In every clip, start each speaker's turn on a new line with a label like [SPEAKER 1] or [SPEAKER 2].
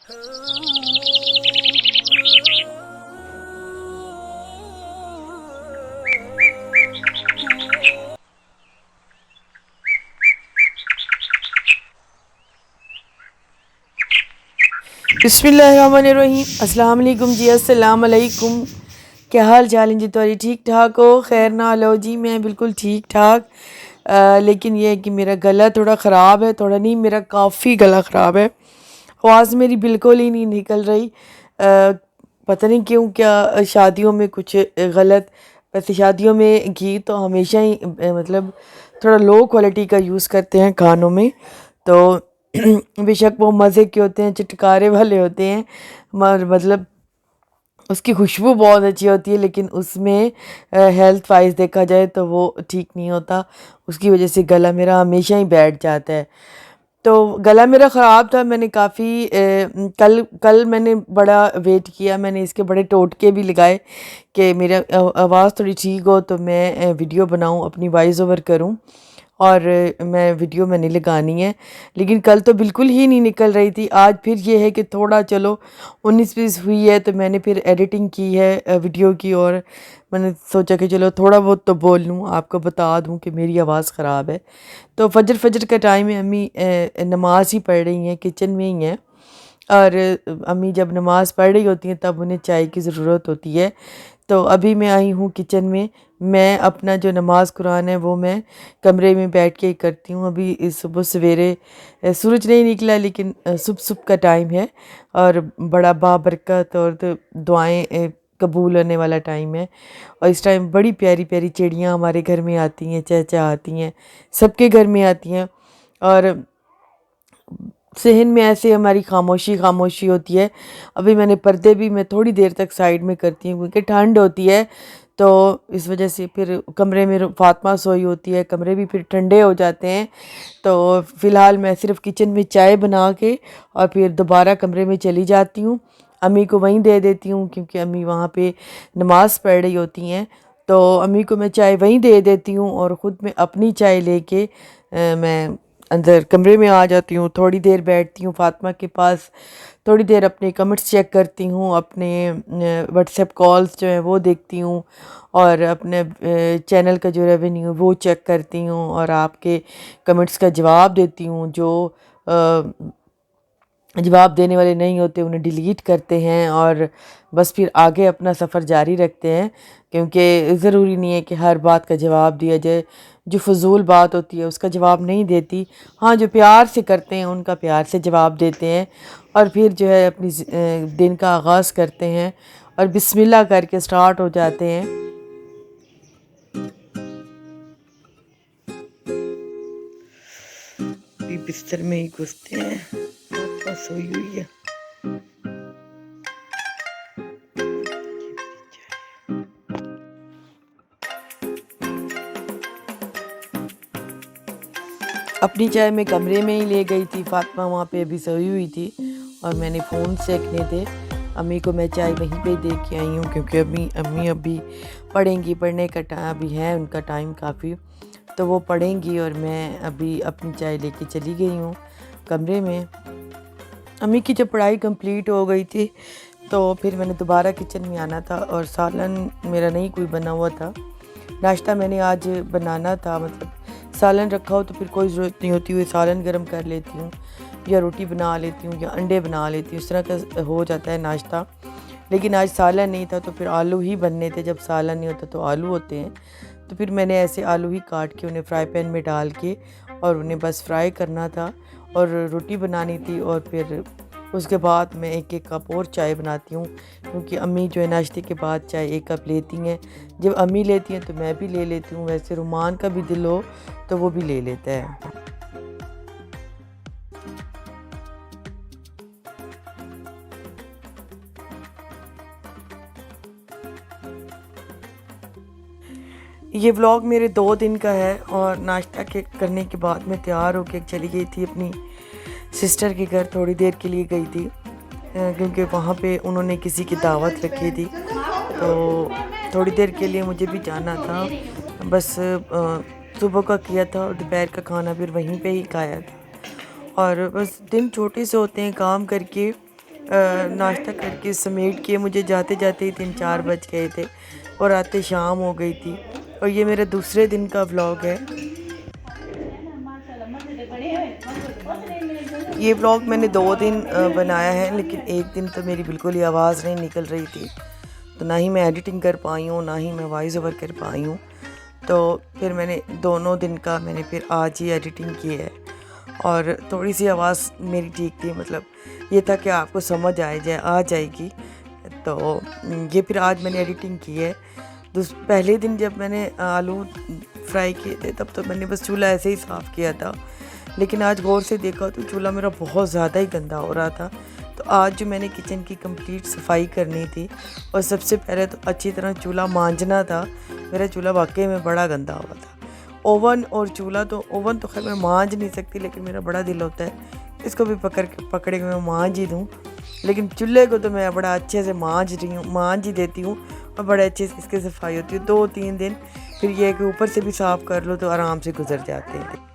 [SPEAKER 1] बिस्मिल्लाहिर्रहमानिर्रहीम। अस्सलाम वालेकुम जी, अस्सलाम वालेकुम। क्या हाल चाल है जी तुम्हारी? ठीक ठाक हो? खैर ना लो जी, मैं बिल्कुल ठीक ठाक। लेकिन ये है कि मेरा गला थोड़ा ख़राब है, थोड़ा नहीं, मेरा काफ़ी गला ख़राब है। आवाज़ मेरी बिल्कुल ही नहीं निकल रही। पता नहीं क्यों, क्या शादियों में कुछ गलत। वैसे शादियों में घी तो हमेशा ही मतलब थोड़ा लो क्वालिटी का यूज़ करते हैं खानों में। तो बेशक वो मज़े के होते हैं, चटकारे वाले होते हैं, मगर मतलब उसकी खुशबू बहुत अच्छी होती है, लेकिन उसमें हेल्थ वाइज देखा जाए तो वो ठीक नहीं होता। उसकी वजह से गला मेरा हमेशा ही बैठ जाता है। तो गला मेरा ख़राब था। मैंने काफ़ी कल कल मैंने बड़ा वेट किया, मैंने इसके बड़े टोटके भी लगाए कि मेरा आवाज़ थोड़ी ठीक हो तो मैं वीडियो बनाऊं, अपनी वॉइस ओवर करूं, और मैं वीडियो मैंने लगानी है। लेकिन कल तो बिल्कुल ही नहीं निकल रही थी। आज फिर ये है कि थोड़ा चलो 19-20 हुई है, तो मैंने फिर एडिटिंग की है वीडियो की, और मैंने सोचा कि चलो थोड़ा बहुत तो बोल लूँ, आपको बता दूँ कि मेरी आवाज़ ख़राब है। तो फजर फजर का टाइम है, अम्मी नमाज ही पढ़ रही हैं, किचन में ही हैं। और अम्मी जब नमाज़ पढ़ रही होती हैं तब उन्हें चाय की ज़रूरत होती है। तो अभी मैं आई हूँ किचन में। मैं अपना जो नमाज कुरान है वो मैं कमरे में बैठ के ही करती हूँ। अभी इस सुबह सवेरे सूरज नहीं निकला, लेकिन सुबह सुबह का टाइम है और बड़ा बाबरकत और तो दुआएं कबूल होने वाला टाइम है। और इस टाइम बड़ी प्यारी प्यारी चिड़ियाँ हमारे घर में आती हैं, चहचहा आती हैं, सबके घर में आती हैं। और सहन में ऐसे हमारी खामोशी खामोशी होती है। अभी मैंने पर्दे भी मैं थोड़ी देर तक साइड में करती हूँ क्योंकि ठंड होती है, तो इस वजह से फिर कमरे में फातिमा सोई होती है, कमरे भी फिर ठंडे हो जाते हैं। तो फ़िलहाल मैं सिर्फ किचन में चाय बना के और फिर दोबारा कमरे में चली जाती हूँ। अम्मी को वहीं दे देती हूँ क्योंकि अम्मी वहाँ पे नमाज़ पढ़ रही होती हैं। तो अम्मी को मैं चाय वहीं दे देती हूँ और ख़ुद मैं अपनी चाय लेके मैं अंदर कमरे में आ जाती हूँ। थोड़ी देर बैठती हूँ फ़ातिमा के पास, थोड़ी देर अपने कमेंट्स चेक करती हूँ, अपने व्हाट्सएप कॉल्स जो हैं वो देखती हूँ, और अपने चैनल का जो रेवेन्यू वो चेक करती हूँ, और आपके कमेंट्स का जवाब देती हूँ। जो जवाब देने वाले नहीं होते उन्हें डिलीट करते हैं, और बस फिर आगे अपना सफ़र जारी रखते हैं, क्योंकि ज़रूरी नहीं है कि हर बात का जवाब दिया जाए। जो फ़जूल बात होती है उसका जवाब नहीं देती। हाँ, जो प्यार से करते हैं उनका प्यार से जवाब देते हैं, और फिर जो है अपनी दिन का आगाज़ करते हैं और बिस्मिल्लाह करके स्टार्ट हो जाते हैं। भी बिस्तर में ही घुसते हैं, बस सोई हुई है। अपनी चाय मैं कमरे में ही ले गई थी, फातिमा वहाँ पे अभी सोई हुई थी और मैंने फ़ोन सेकने थे। अम्मी को मैं चाय वहीं पे दे के आई हूँ क्योंकि अम्मी अभी पढ़ेंगी, पढ़ने का टाइम अभी है उनका टाइम काफ़ी, तो वो पढ़ेंगी और मैं अभी अपनी चाय लेके चली गई हूँ कमरे में। अम्मी की जब पढ़ाई कंप्लीट हो गई थी तो फिर मैंने दोबारा किचन में आना था, और सालन मेरा नहीं कोई बना हुआ था। नाश्ता मैंने आज बनाना था, मतलब सालन रखा हो तो फिर कोई ज़रूरत नहीं होती, हुई सालन गर्म कर लेती हूँ या रोटी बना लेती हूँ या अंडे बना लेती हूँ, इस तरह का हो जाता है नाश्ता। लेकिन आज सालन नहीं था तो फिर आलू ही बनने थे। जब सालन नहीं होता तो आलू होते हैं, तो फिर मैंने ऐसे आलू ही काट के उन्हें फ्राई पैन में डाल के और उन्हें बस फ्राई करना था, और रोटी बनानी थी। और फिर उसके बाद मैं एक एक कप और चाय बनाती हूँ, क्योंकि अम्मी जो है नाश्ते के बाद चाय एक कप लेती हैं। जब अम्मी लेती हैं तो मैं भी ले लेती हूँ, वैसे रुमान का भी दिल हो तो वो भी ले लेता है। ये व्लॉग मेरे 2 दिन का है, और नाश्ता के करने के बाद मैं तैयार होकर चली गई थी अपनी सिस्टर के घर। थोड़ी देर के लिए गई थी क्योंकि वहाँ पे उन्होंने किसी की दावत रखी थी, तो थोड़ी देर के लिए मुझे भी जाना था। बस सुबह का किया था और दोपहर का खाना फिर वहीं पे ही खाया था। और बस दिन छोटे से होते हैं, काम करके नाश्ता करके समेट के मुझे जाते जाते ही 3-4 बज गए थे और आते शाम हो गई थी। और ये मेरे दूसरे दिन का व्लॉग है। ये व्लॉग मैंने 2 दिन बनाया है, लेकिन एक दिन तो मेरी बिल्कुल ही आवाज़ नहीं निकल रही थी, तो ना ही मैं एडिटिंग कर पाई हूँ, ना ही मैं वॉइस ओवर कर पाई हूँ। तो फिर मैंने दोनों दिन का मैंने फिर आज ही एडिटिंग की है। और थोड़ी सी आवाज़ मेरी ठीक थी, मतलब ये था कि आपको समझ आ जाएगी। तो ये फिर आज मैंने एडिटिंग की है। पहले दिन जब मैंने आलू फ्राई किए थे तब तो मैंने बस चूल्हा ऐसे ही साफ़ किया था, लेकिन आज गौर से देखा तो चूल्हा मेरा बहुत ज़्यादा ही गंदा हो रहा था। तो आज जो मैंने किचन की कंप्लीट सफाई करनी थी और सबसे पहले तो अच्छी तरह चूल्हा मांजना था। मेरा चूल्हा वाकई में बड़ा गंदा हुआ था। ओवन और चूल्हा, तो ओवन तो खैर मैं मांज नहीं सकती, लेकिन मेरा बड़ा दिल होता है इसको भी पकड़ के मैं मांज ही दूँ। लेकिन चूल्हे को तो मैं बड़ा अच्छे से मांज ही देती हूँ और बड़े अच्छे से इसकी सफाई होती है। 2-3 दिन फिर ये कि ऊपर से भी साफ़ कर लो तो आराम से गुजर जाते हैं।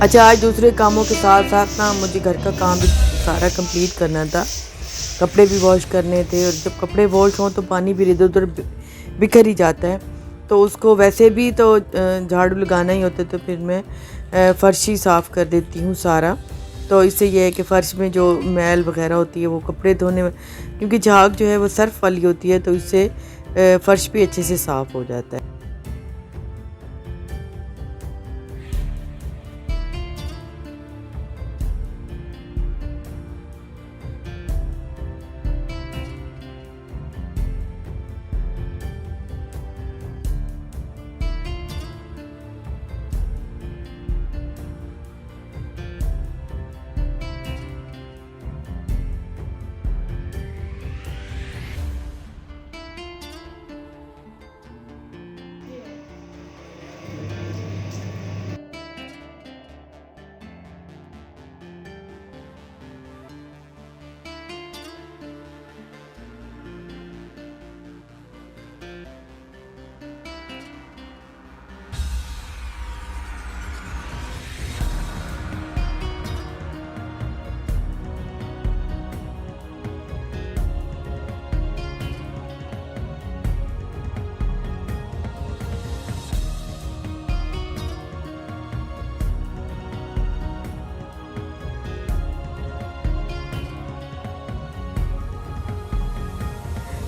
[SPEAKER 1] अच्छा, आज दूसरे कामों के साथ साथ ना मुझे घर का काम भी सारा कंप्लीट करना था। कपड़े भी वॉश करने थे, और जब कपड़े वॉश हों तो पानी भी इधर उधर बिखर ही जाता है, तो उसको वैसे भी तो झाड़ू लगाना ही होता है। तो फिर मैं फ़र्श ही साफ़ कर देती हूँ सारा। तो इससे यह है कि फ़र्श में जो मैल वगैरह होती है वो कपड़े धोने में, क्योंकि झाग जो है वो सर्फ वाली होती है, तो इससे फ़र्श भी अच्छे से साफ़ हो जाता है।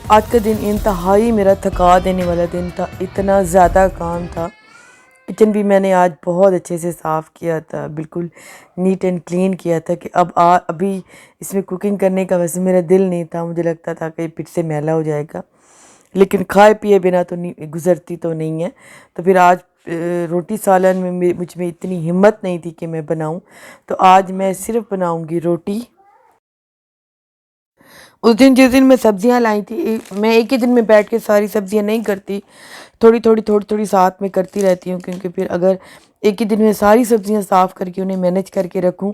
[SPEAKER 1] आज का दिन इंतहाई मेरा थका देने वाला दिन था, इतना ज़्यादा काम था। किचन भी मैंने आज बहुत अच्छे से साफ़ किया था, बिल्कुल नीट एंड क्लीन किया था कि अभी इसमें कुकिंग करने का वैसे मेरा दिल नहीं था। मुझे लगता था कि फिर से मैला हो जाएगा, लेकिन खाए पिए बिना तो नहीं गुजरती तो नहीं है। तो फिर आज रोटी सालन में मुझ में इतनी हिम्मत नहीं थी कि मैं बनाऊं, तो आज मैं सिर्फ बनाऊंगी रोटी। उस दिन जिस दिन मैं सब्जियां लाई थी, मैं एक ही दिन में बैठ के सारी सब्जियां नहीं करती, थोड़ी साथ में करती रहती हूँ, क्योंकि फिर अगर एक ही दिन में सारी सब्जियां साफ़ करके उन्हें मैनेज करके रखूँ,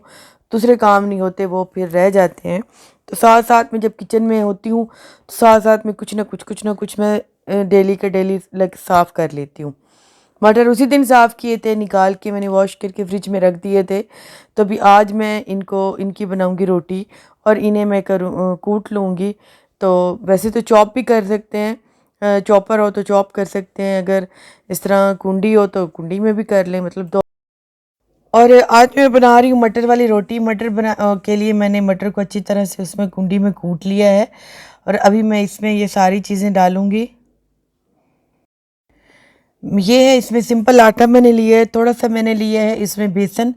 [SPEAKER 1] दूसरे काम नहीं होते, वो फिर रह जाते हैं। तो साथ साथ में जब किचन में होती हूँ तो साथ साथ में कुछ ना कुछ मैं डेली का डेली लग साफ़ कर लेती हूँ। मटर उसी दिन साफ़ किए थे, निकाल के मैंने वॉश करके फ्रिज में रख दिए थे। तो अभी आज मैं इनकी बनाऊंगी रोटी, और इन्हें मैं कूट लूँगी। तो वैसे तो चॉप भी कर सकते हैं, चॉपर हो तो चॉप कर सकते हैं, अगर इस तरह कुंडी हो तो कुंडी में भी कर लें, मतलब दो। और आज मैं बना रही हूँ मटर वाली रोटी। के लिए मैंने मटर को अच्छी तरह से उसमें कुंडी में कूट लिया है, और अभी मैं इसमें ये सारी चीज़ें डालूँगी। ये है, इसमें सिंपल आटा मैंने लिया है, थोड़ा सा मैंने लिया है इसमें बेसन,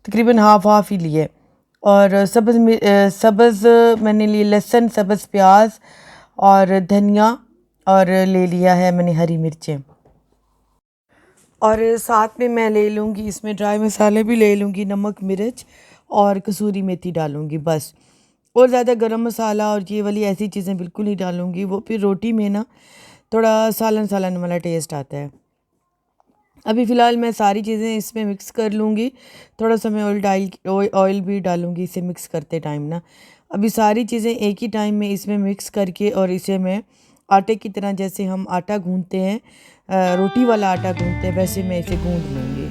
[SPEAKER 1] तकरीबन हाफ ही लिया है। और सब्ज़ मैंने लिए लहसुन, सब्ज़ प्याज, और धनिया और ले लिया है मैंने हरी मिर्चें। और साथ में मैं ले लूँगी इसमें ड्राई मसाले भी ले लूँगी, नमक मिर्च और कसूरी मेथी डालूँगी बस। और ज़्यादा गरम मसाला और ये वाली ऐसी चीज़ें बिल्कुल नहीं डालूँगी, वो फिर रोटी में ना थोड़ा सालन सालन वाला टेस्ट आता है। अभी फ़िलहाल मैं सारी चीज़ें इसमें मिक्स कर लूँगी। थोड़ा सा मैं ऑयल भी डालूँगी इसे मिक्स करते टाइम ना। अभी सारी चीज़ें एक ही टाइम में इसमें मिक्स करके और इसे मैं आटे की तरह, जैसे हम आटा गूँथते हैं, रोटी वाला आटा गूँथते हैं, वैसे मैं इसे गूँथ लूँगी।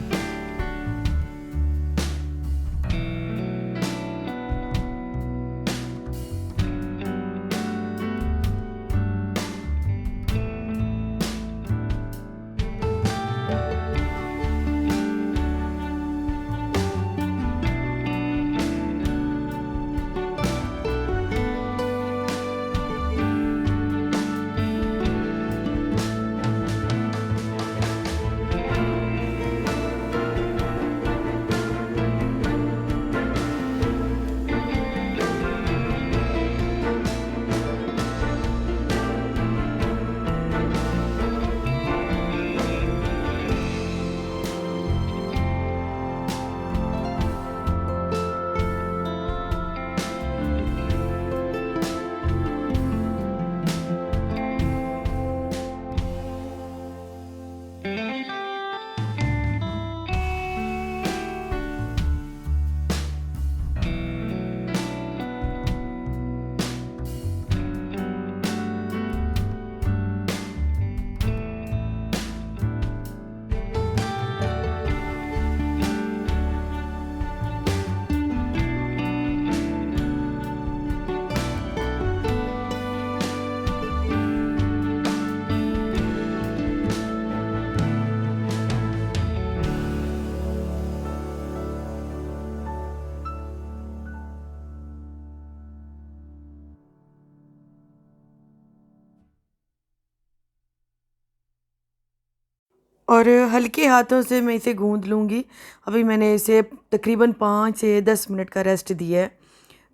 [SPEAKER 1] और हल्के हाथों से मैं इसे गूँध लूँगी। अभी मैंने इसे तकरीबन 5 से 10 मिनट का रेस्ट दिया है।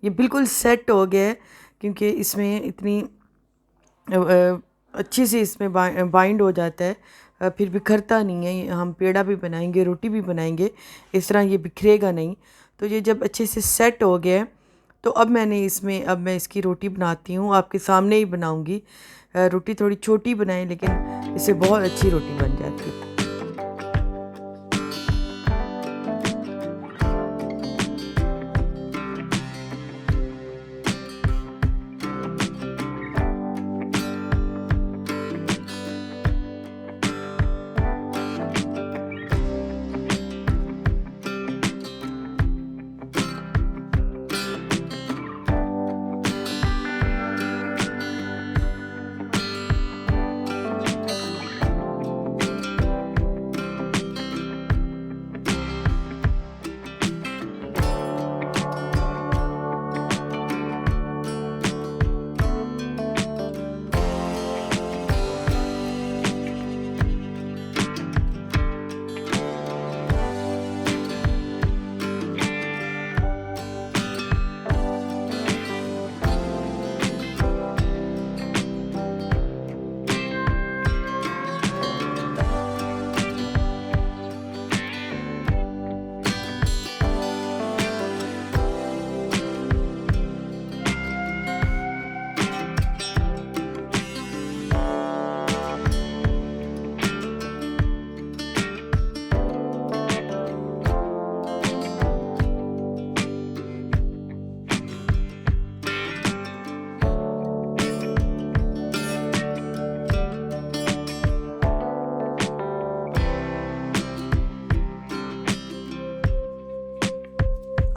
[SPEAKER 1] ये बिल्कुल सेट हो गया है क्योंकि इसमें इतनी अच्छी सी इसमें बाइंड हो जाता है, फिर बिखरता नहीं है। हम पेड़ा भी बनाएंगे, रोटी भी बनाएंगे, इस तरह ये बिखरेगा नहीं। तो ये जब अच्छे से सेट हो गया है तो अब मैं इसकी रोटी बनाती हूँ, आपके सामने ही बनाऊँगी। रोटी थोड़ी छोटी बनाएं लेकिन इससे बहुत अच्छी रोटी बन जाती है।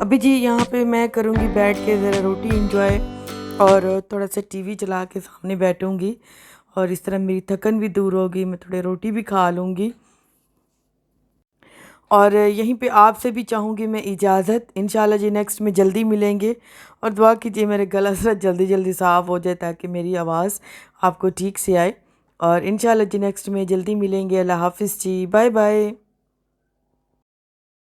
[SPEAKER 1] अभी जी यहाँ पे मैं करूँगी बैठ के ज़रा रोटी इंजॉय, और थोड़ा सा टीवी चला के सामने बैठूँगी और इस तरह मेरी थकन भी दूर होगी, मैं थोड़ी रोटी भी खा लूँगी। और यहीं पे आपसे भी चाहूँगी मैं इजाज़त, इंशाल्लाह जी नेक्स्ट में जल्दी मिलेंगे। और दुआ कीजिए मेरे गला ज़रा जल्दी जल्दी साफ़ हो जाए ताकि मेरी आवाज़ आपको ठीक से आए। और इंशाल्लाह जी नेक्स्ट में जल्दी मिलेंगे। अल्लाह हाफ़िज़ जी, बाय बाय।